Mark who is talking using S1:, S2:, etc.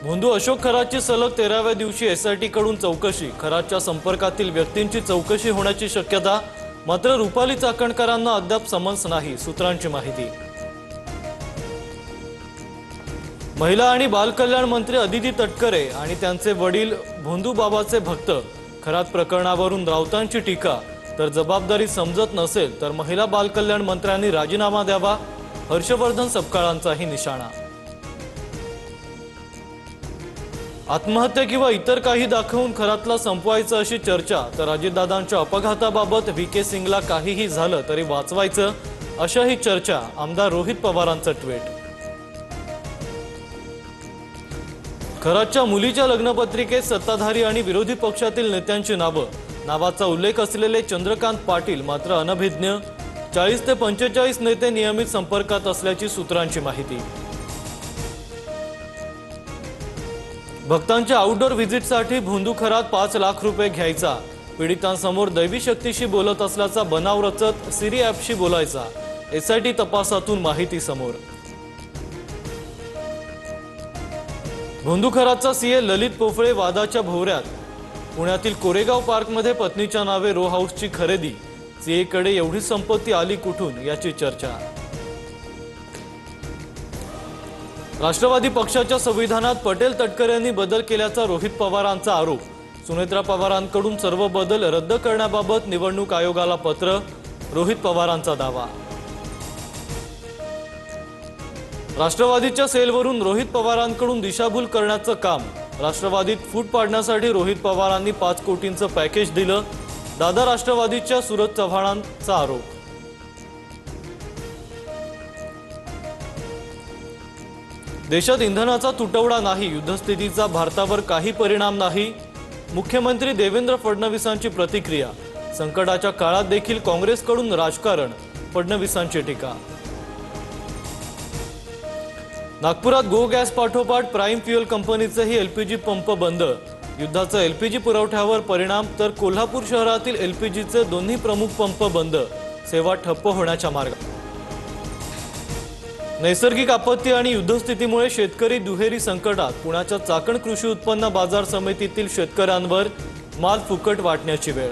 S1: भोंदू अशोक खरातची सलग 13व्या दिवशी एसआयटी कडून चौकशी। खरातच्या संपर्कातील व्यक्तींची चौकशी होण्याची शक्यता। मात्र रुपाली चाकणकरांना अद्याप समन्स नाही, सूत्रांची माहिती। महिला आणि बालकल्याण मंत्री अदिती तटकरे आणि त्यांचे वडील भोंदू बाबाचे भक्त। खरात प्रकरणावरून राऊतांची टीका। तर जबाबदारी समजत नसेल तर महिला बालकल्याण मंत्र्यांनी राजीनामा द्यावा, हर्षवर्धन सपकाळांचाही निशाणा। आत्महत्या किंवा इतर काही दाखवून खरातला संपवायचं अशी चर्चा। तर अजितदादांच्या अपघाताबाबत व्हीके सिंगला काहीही झालं तरी वाचवायचं, अशाही चर्चा। आमदार रोहित पवारांचं ट्विट। खरातच्या मुलीच्या लग्नपत्रिकेत सत्ताधारी आणि विरोधी पक्षातील नेत्यांची नावाचा उल्लेख असलेले चंद्रकांत पाटील मात्र अनभिज्ञ। 40 ते 45 नेते नियमित संपर्कात असल्याची सूत्रांची माहिती। भक्तांच्या आउटडोर व्हिजिटसाठी भोंदू खरात 5 लाख रुपये घ्यायचा। पीडितांसमोर दैवी शक्तीशी बोलत असल्याचा बनाव रचत सिरी ॲपशी बोलायचा। एसआयटी तपासातून माहिती समोर। भोंदू खरातचा सीए ललित पोफळे वादाच्या भोवऱ्यात। पुण्यातील कोरेगाव पार्कमध्ये पत्नीच्या नावे रो हाऊसची खरेदी। सीएकडे एवढी संपत्ती आली कुठून, याची चर्चा। राष्ट्रवादी पक्षाच्या संविधानात पटेल तटकरेंनी बदल केल्याचा रोहित पवारांचा आरोप। सुनेत्रा पवारांकडून सर्व बदल रद्द करण्याबाबत निवडणूक आयोगाला पत्र। रोहित पवारांचा दावा। राष्ट्रवादीच्या सेलवरून रोहित पवारांकडून दिशाभूल करण्याचं काम। राष्ट्रवादीत फूट पाडण्यासाठी रोहित पवारांनी 5 कोटींचं पॅकेज दिलं। दादा राष्ट्रवादीच्या सूरज चव्हाणांचा आरोप। देशात इंधनाचा तुटवडा नाही, युद्धस्थितीचा भारतावर काही परिणाम नाही। मुख्यमंत्री देवेंद्र फडणवीसांची प्रतिक्रिया। संकटाच्या काळात देखील काँग्रेसकडून राजकारण, फडणवीसांची टीका। नागपुरात गो गॅस पाठोपाठ प्राईम फ्युएल कंपनीचेही एलपीजी पंप बंद। युद्धाचा एलपीजी पुरवठ्यावर परिणाम। तर कोल्हापूर शहरातील एलपीजीचे दोन्ही प्रमुख पंप बंद, सेवा ठप्प होण्याच्या मार्गावर। नैसर्गिक आपत्ती आणि युद्धस्थितीमुळे शेतकरी दुहेरी संकटात। पुण्याच्या चाकण कृषी उत्पन्न बाजार समितीतील शेतकऱ्यांवर माल फुकट वाटण्याची वेळ।